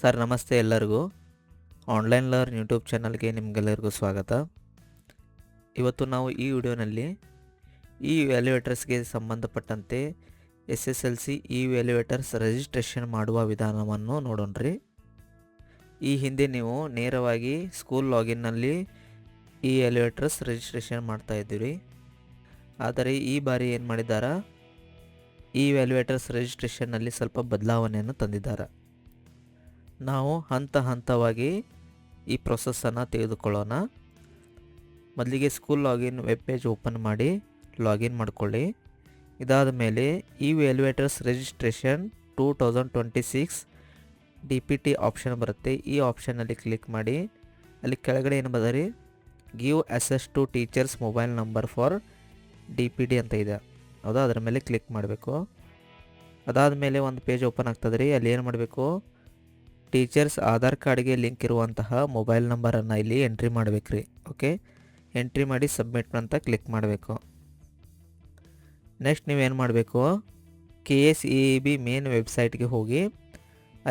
Sir ನಮಸ್ತೆ ಎಲ್ಲರಿಗೂ. Online learn YouTube ಚಾನಲ್ಗೆ ನಿಮಗೆಲ್ಲರಿಗೂ ಸ್ವಾಗತ. ಇವತ್ತು ನಾವು ಈ ವಿಡಿಯೋನಲ್ಲಿ ಈ ವ್ಯಾಲ್ಯೂಯೇಟರ್ಸ್ಗೆ ಸಂಬಂಧಪಟ್ಟಂತೆ SSLC ಈ ವ್ಯಾಲ್ಯೂಯೇಟರ್ಸ್ ರಿಜಿಸ್ಟ್ರೇಷನ್ ಮಾಡುವ ವಿಧಾನವನ್ನು ನೋಡೋಣ್ರಿ. ಈ ಹಿಂದೆ ನೀವು ನೇರವಾಗಿ ಸ್ಕೂಲ್ ಲಾಗಿನ್ನಲ್ಲಿ ಈ ವ್ಯಾಲ್ಯೂಯೇಟರ್ಸ್ ರಿಜಿಸ್ಟ್ರೇಷನ್ ಮಾಡ್ತಾ ಇದ್ದೀರಿ. ಆದರೆ ಈ ಬಾರಿ ಏನು ಮಾಡಿದ್ದಾರೆ, ಈ ವ್ಯಾಲ್ಯೂಯೇಟರ್ಸ್ ರಿಜಿಸ್ಟ್ರೇಷನ್ನಲ್ಲಿ ಸ್ವಲ್ಪ ಬದಲಾವಣೆಯನ್ನು ತಂದಿದ್ದಾರೆ. ನಾವು ಹಂತ ಹಂತವಾಗಿ ಈ ಪ್ರೊಸೆಸ್ಸನ್ನು ತೆಗೆದುಕೊಳ್ಳೋಣ. ಮೊದಲಿಗೆ school login web page open ಮಾಡಿ ಲಾಗಿನ್ ಮಾಡಿಕೊಳ್ಳಿ. ಇದಾದ ಮೇಲೆ ಈ ವ್ಯಾಲ್ಯೂಯೇಟರ್ಸ್ ರಿಜಿಸ್ಟ್ರೇಷನ್ 2026 DPT ಆಪ್ಷನ್ ಬರುತ್ತೆ. ಈ ಆಪ್ಷನ್ನಲ್ಲಿ ಕ್ಲಿಕ್ ಮಾಡಿ ಅಲ್ಲಿ ಕೆಳಗಡೆ ಏನು Badri give access to teachers mobile number for DPT ಅಂತ ಇದೆ, ಹೌದಾ? ಅದರ ಮೇಲೆ ಕ್ಲಿಕ್ ಮಾಡಬೇಕು. ಅದಾದ ಮೇಲೆ ಒಂದು ಪೇಜ್ ಓಪನ್ ಆಗ್ತದೆ ರೀ. ಅಲ್ಲಿ ಏನು ಮಾಡಬೇಕು, ಟೀಚರ್ಸ್ ಆಧಾರ್ ಕಾರ್ಡ್ಗೆ ಲಿಂಕ್ ಇರುವಂತಹ ಮೊಬೈಲ್ ನಂಬರನ್ನು ಇಲ್ಲಿ ಎಂಟ್ರಿ ಮಾಡಬೇಕು ರೀ. ಓಕೆ, ಎಂಟ್ರಿ ಮಾಡಿ ಸಬ್ಮಿಟ್ ಅಂತ ಕ್ಲಿಕ್ ಮಾಡಬೇಕು. ನೆಕ್ಸ್ಟ್ ನೀವೇನು ಮಾಡಬೇಕು, KSEEB ಮೇನ್ ವೆಬ್ಸೈಟ್ಗೆ ಹೋಗಿ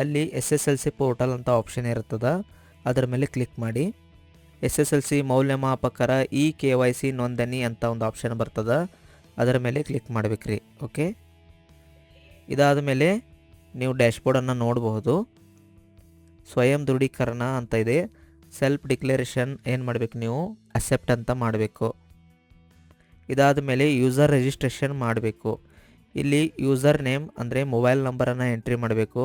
ಅಲ್ಲಿ SSLC ಪೋರ್ಟಲ್ ಅಂತ ಆಪ್ಷನ್ ಇರ್ತದೆ, ಅದರ ಮೇಲೆ ಕ್ಲಿಕ್ ಮಾಡಿ. SSLC ಮೌಲ್ಯಮಾಪಕರ KYC ನೋಂದಣಿ ಅಂತ ಒಂದು ಆಪ್ಷನ್ ಬರ್ತದೆ, ಅದರ ಮೇಲೆ ಕ್ಲಿಕ್ ಮಾಡಬೇಕು ರೀ. ಓಕೆ, ಇದಾದ ಮೇಲೆ ನೀವು ಡ್ಯಾಶ್ಬೋರ್ಡನ್ನು ನೋಡಬಹುದು. ಸ್ವಯಂ ದೃಢೀಕರಣ ಅಂತ ಇದೆ. ಸೆಲ್ಫ್ ಡಿಕ್ಲರೇಷನ್ ಏನು ಮಾಡಬೇಕು, ನೀವು ಅಕ್ಸೆಪ್ಟ್ ಅಂತ ಮಾಡಬೇಕು. ಇದಾದ ಮೇಲೆ ಯೂಸರ್ ರಿಜಿಸ್ಟ್ರೇಷನ್ ಮಾಡಬೇಕು. ಇಲ್ಲಿ ಯೂಸರ್ ನೇಮ್ ಅಂದರೆ ಮೊಬೈಲ್ ನಂಬರನ್ನು ಎಂಟ್ರಿ ಮಾಡಬೇಕು.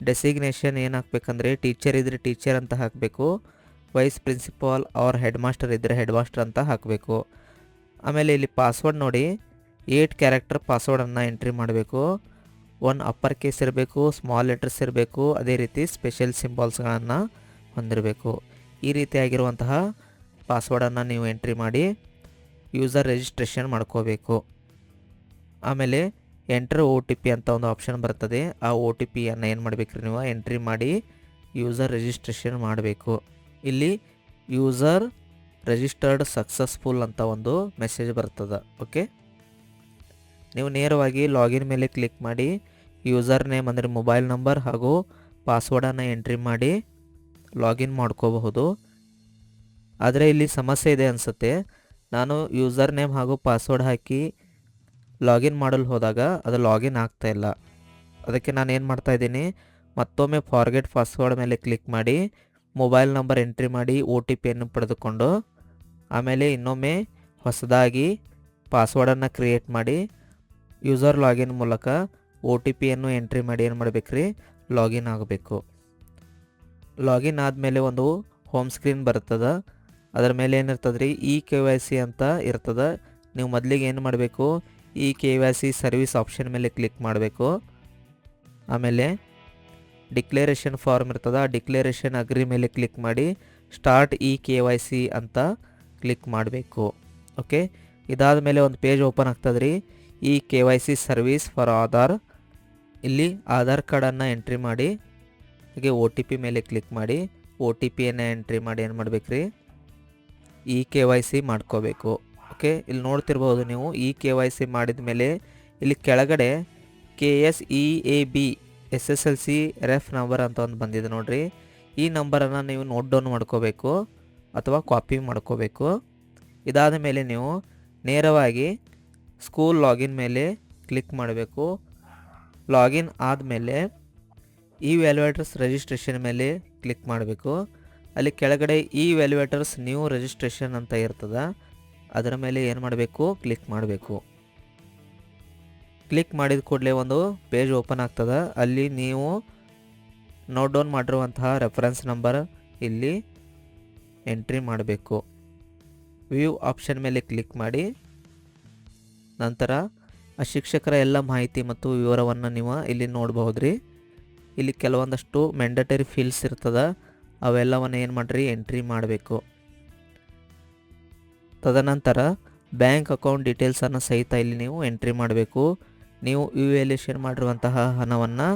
ಡೆಸಿಗ್ನೇಷನ್ ಏನು ಹಾಕಬೇಕಂದ್ರೆ ಟೀಚರ್ ಇದ್ದರೆ ಟೀಚರ್ ಅಂತ ಹಾಕಬೇಕು, ವೈಸ್ ಪ್ರಿನ್ಸಿಪಾಲ್ ಅವ್ರ ಹೆಡ್ ಮಾಸ್ಟರ್ ಇದ್ದರೆ ಹೆಡ್ ಮಾಸ್ಟರ್ ಅಂತ ಹಾಕಬೇಕು. ಆಮೇಲೆ ಇಲ್ಲಿ ಪಾಸ್ವರ್ಡ್ ನೋಡಿ 8 ಕ್ಯಾರೆಕ್ಟರ್ ಪಾಸ್ವರ್ಡನ್ನು ಎಂಟ್ರಿ ಮಾಡಬೇಕು. 1 ಅಪ್ಪರ್ ಕೇಸ್ ಇರಬೇಕು, ಸ್ಮಾಲ್ ಲೆಟರ್ಸ್ ಇರಬೇಕು, ಅದೇ ರೀತಿ ಸ್ಪೆಷಲ್ ಸಿಂಬಾಲ್ಸ್ಗಳನ್ನು ಹೊಂದಿರಬೇಕು. ಈ ರೀತಿಯಾಗಿರುವಂತಹ ಪಾಸ್ವರ್ಡನ್ನು ನೀವು ಎಂಟ್ರಿ ಮಾಡಿ ಯೂಸರ್ ರಿಜಿಸ್ಟ್ರೇಷನ್ ಮಾಡ್ಕೋಬೇಕು. ಆಮೇಲೆ ಎಂಟರ್ OTP ಅಂತ ಒಂದು ಆಪ್ಷನ್ ಬರ್ತದೆ. ಆ OTPಯನ್ನು ಏನು ಮಾಡಬೇಕ್ರಿ, ನೀವು ಎಂಟ್ರಿ ಮಾಡಿ ಯೂಸರ್ ರಿಜಿಸ್ಟ್ರೇಷನ್ ಮಾಡಬೇಕು. ಇಲ್ಲಿ ಯೂಸರ್ ರಿಜಿಸ್ಟರ್ಡ್ ಸಕ್ಸಸ್ಫುಲ್ ಅಂತ ಒಂದು ಮೆಸೇಜ್ ಬರ್ತದೆ. ಓಕೆ, ನೀವು ನೇರವಾಗಿ ಲಾಗಿನ್ ಮೇಲೆ ಕ್ಲಿಕ್ ಮಾಡಿ ಯೂಸರ್ ನೇಮ್ ಅಂದರೆ ಮೊಬೈಲ್ ನಂಬರ್ ಹಾಗೂ ಪಾಸ್ವರ್ಡನ್ನು ಎಂಟ್ರಿ ಮಾಡಿ ಲಾಗಿನ್ ಮಾಡ್ಕೋಬಹುದು. ಆದರೆ ಇಲ್ಲಿ ಸಮಸ್ಯೆ ಇದೆ ಅನಿಸುತ್ತೆ. ನಾನು ಯೂಸರ್ ನೇಮ್ ಹಾಗೂ ಪಾಸ್ವರ್ಡ್ ಹಾಕಿ ಲಾಗಿನ್ ಮಾಡಲು ಹೋದಾಗ ಅದು ಲಾಗಿನ್ ಆಗ್ತಾಯಿಲ್ಲ. ಅದಕ್ಕೆ ನಾನು ಏನು ಮಾಡ್ತಾಯಿದ್ದೀನಿ, ಮತ್ತೊಮ್ಮೆ ಫಾರ್ಗೆಟ್ ಪಾಸ್ವರ್ಡ್ ಮೇಲೆ ಕ್ಲಿಕ್ ಮಾಡಿ ಮೊಬೈಲ್ ನಂಬರ್ ಎಂಟ್ರಿ ಮಾಡಿ OTPಯನ್ನು ಪಡೆದುಕೊಂಡು ಆಮೇಲೆ ಇನ್ನೊಮ್ಮೆ ಹೊಸದಾಗಿ ಪಾಸ್ವರ್ಡನ್ನು ಕ್ರಿಯೇಟ್ ಮಾಡಿ ಯೂಸರ್ ಲಾಗಿನ್ ಮೂಲಕ OTPಯನ್ನು ಎಂಟ್ರಿ ಮಾಡಿ ಏನು ಮಾಡಬೇಕ್ರಿ, ಲಾಗಿನ್ ಆಗಬೇಕು. ಲಾಗಿನ್ ಆದಮೇಲೆ ಒಂದು ಹೋಮ್ ಸ್ಕ್ರೀನ್ ಬರ್ತದೆ. ಅದರ ಮೇಲೆ ಏನಿರ್ತದೆ ರೀ, KYC ಅಂತ ಇರ್ತದೆ. ನೀವು ಮೊದಲಿಗೆ ಏನು ಮಾಡಬೇಕು, KYC ಸರ್ವಿಸ್ ಆಪ್ಷನ್ ಮೇಲೆ ಕ್ಲಿಕ್ ಮಾಡಬೇಕು. ಆಮೇಲೆ ಡಿಕ್ಲರೇಷನ್ ಫಾರ್ಮ್ ಇರ್ತದೆ, ಆ ಡಿಕ್ಲರೇಷನ್ ಅಗ್ರಿ ಮೇಲೆ ಕ್ಲಿಕ್ ಮಾಡಿ ಸ್ಟಾರ್ಟ್ KYC ಅಂತ ಕ್ಲಿಕ್ ಮಾಡಬೇಕು. ಓಕೆ, ಇದಾದ ಮೇಲೆ ಒಂದು ಪೇಜ್ ಓಪನ್ ಆಗ್ತದೆ ರೀ. KYC service for Aadhaar. ಇಲ್ಲಿ ಆಧಾರ್ ಕಾರ್ಡನ್ನು ಎಂಟ್ರಿ ಮಾಡಿ ಹಾಗೆ OTP ಮೇಲೆ ಕ್ಲಿಕ್ ಮಾಡಿ OTPಯನ್ನು ಎಂಟ್ರಿ ಮಾಡಿ ಏನು ಮಾಡಬೇಕ್ರಿ, KYC ಮಾಡ್ಕೋಬೇಕು. ಓಕೆ, ಇಲ್ಲಿ ನೋಡ್ತಿರ್ಬೋದು ನೀವು KYC ಮಾಡಿದ ಮೇಲೆ ಇಲ್ಲಿ ಕೆಳಗಡೆ KSEAB SSLC ರೆಫ್ ನಂಬರ್ ಅಂತ ಒಂದು ಬಂದಿದೆ ನೋಡ್ರಿ. ಈ ನಂಬರನ್ನು ನೀವು ನೋಟ್ ಡೌನ್ ಮಾಡ್ಕೋಬೇಕು ಅಥವಾ ಕಾಪಿ ಮಾಡ್ಕೋಬೇಕು. ಇದಾದ ಮೇಲೆ ನೀವು ನೇರವಾಗಿ ಸ್ಕೂಲ್ ಲಾಗಿನ್ ಮೇಲೆ ಕ್ಲಿಕ್ ಮಾಡಬೇಕು. ಲಾಗಿನ್ ಆದಮೇಲೆ ಈ ವ್ಯಾಲ್ಯೂಯೇಟರ್ಸ್ ರಿಜಿಸ್ಟ್ರೇಷನ್ ಮೇಲೆ ಕ್ಲಿಕ್ ಮಾಡಬೇಕು. ಅಲ್ಲಿ ಕೆಳಗಡೆ ವ್ಯಾಲ್ಯೂಯೇಟರ್ಸ್ ನ್ಯೂ ರಿಜಿಸ್ಟ್ರೇಷನ್ ಅಂತ ಇರ್ತದೆ, ಅದರ ಮೇಲೆ ಏನು ಮಾಡಬೇಕು, ಕ್ಲಿಕ್ ಮಾಡಬೇಕು. ಕ್ಲಿಕ್ ಮಾಡಿದ ಕೂಡಲೇ ಒಂದು ಪೇಜ್ ಓಪನ್ ಆಗ್ತದೆ. ಅಲ್ಲಿ ನೀವು ನೋಟ್ ಡೌನ್ ಮಾಡಿರುವಂತಹ ರೆಫರೆನ್ಸ್ ನಂಬರ್ ಇಲ್ಲಿ ಎಂಟ್ರಿ ಮಾಡಬೇಕು. ವ್ಯೂ ಆಪ್ಷನ್ ಮೇಲೆ ಕ್ಲಿಕ್ ಮಾಡಿ ನಂತರ ಆ ಶಿಕ್ಷಕರ ಎಲ್ಲ ಮಾಹಿತಿ ಮತ್ತು ವಿವರವನ್ನು ನೀವು ಇಲ್ಲಿ ನೋಡಬಹುದು ರೀ. ಇಲ್ಲಿ ಕೆಲವೊಂದಷ್ಟು ಮ್ಯಾಂಡೇಟರಿ ಫೀಲ್ಡ್ಸ್ ಇರ್ತದೆ, ಅವೆಲ್ಲವನ್ನು ಏನು ಮಾಡಿರಿ, ಎಂಟ್ರಿ ಮಾಡಬೇಕು. ತದನಂತರ ಬ್ಯಾಂಕ್ ಅಕೌಂಟ್ ಡೀಟೇಲ್ಸನ್ನು ಸಹಿತ ಇಲ್ಲಿ ನೀವು ಎಂಟ್ರಿ ಮಾಡಬೇಕು. ನೀವು ಇವ್ಯಾಲ್ಯೂಯೇಷನ್ ಮಾಡಿರುವಂತಹ ಹಣವನ್ನು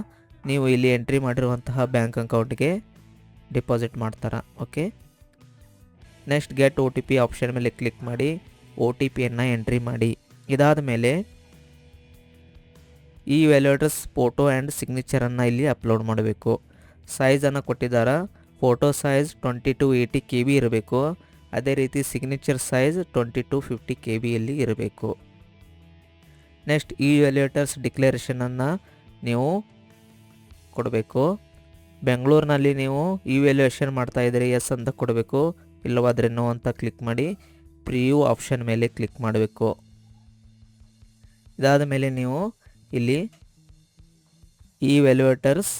ನೀವು ಇಲ್ಲಿ ಎಂಟ್ರಿ ಮಾಡಿರುವಂತಹ ಬ್ಯಾಂಕ್ ಅಕೌಂಟ್ಗೆ ಡಿಪಾಸಿಟ್ ಮಾಡ್ತಾರೆ. Okay, next get OTP option ಮೇಲೆ ಕ್ಲಿಕ್ ಮಾಡಿ OTPಯನ್ನು ಎಂಟ್ರಿ ಮಾಡಿ. ಇದಾದ ಮೇಲೆ ಈ ವ್ಯಾಲ್ಯೂಯೇಟರ್ಸ್ ಫೋಟೋ ಆ್ಯಂಡ್ ಸಿಗ್ನೇಚರನ್ನು ಇಲ್ಲಿ ಅಪ್ಲೋಡ್ ಮಾಡಬೇಕು. ಸೈಜನ್ನು ಕೊಟ್ಟಿದ್ದಾರೆ. ಫೋಟೋ ಸೈಜ್ 2280 KB ಇರಬೇಕು. ಅದೇ ರೀತಿ ಸಿಗ್ನೇಚರ್ ಸೈಜ್ 2250 KBಯಲ್ಲಿ ಇರಬೇಕು. ನೆಕ್ಸ್ಟ್ ಇವ್ಯಾಲ್ಯೂಯೇಟರ್ಸ್ ಡಿಕ್ಲರೇಷನನ್ನು ನೀವು ಕೊಡಬೇಕು. ಬೆಂಗಳೂರಿನಲ್ಲಿ ನೀವು ಇವ್ಯಾಲ್ಯೂಯೇಷನ್ ಮಾಡ್ತಾಯಿದ್ದೀರಿ ಎಸ್ ಅಂತ ಕೊಡಬೇಕು. ಇಲ್ಲವಾದರೆ ನೋ ಅಂತ ಕ್ಲಿಕ್ ಮಾಡಿ ಪ್ರಿವ್ಯೂ ಆಪ್ಷನ್ ಮೇಲೆ ಕ್ಲಿಕ್ ಮಾಡಬೇಕು. ಇದಾದ ಮೇಲೆ ನೀವು ಇಲ್ಲಿ ಇವ್ಯಾಲ್ಯೂಯೇಟರ್ಸ್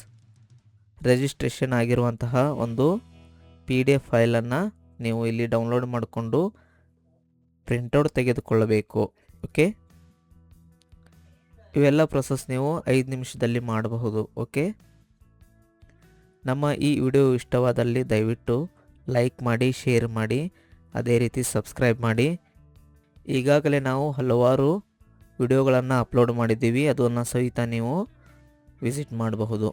ರಿಜಿಸ್ಟ್ರೇಷನ್ ಆಗಿರುವಂತಹ ಒಂದು PDF ಫೈಲನ್ನು ನೀವು ಇಲ್ಲಿ ಡೌನ್ಲೋಡ್ ಮಾಡಿಕೊಂಡು ಪ್ರಿಂಟೌಟ್ ತೆಗೆದುಕೊಳ್ಳಬೇಕು. ಓಕೆ, ಇವೆಲ್ಲ ಪ್ರೊಸೆಸ್ ನೀವು 5 ನಿಮಿಷದಲ್ಲಿ ಮಾಡಬಹುದು. ಓಕೆ, ನಮ್ಮ ಈ ವಿಡಿಯೋ ಇಷ್ಟವಾದಲ್ಲಿ ದಯವಿಟ್ಟು ಲೈಕ್ ಮಾಡಿ, ಶೇರ್ ಮಾಡಿ, ಅದೇ ರೀತಿ ಸಬ್ಸ್ಕ್ರೈಬ್ ಮಾಡಿ. ಈಗಾಗಲೇ ನಾವು ಹಲವಾರು ವಿಡಿಯೋಗಳನ್ನು ಅಪ್ಲೋಡ್ ಮಾಡಿದ್ದೀವಿ, ಅದನ್ನು ಸಹಿತ ನೀವು ವಿಸಿಟ್ ಮಾಡಬಹುದು.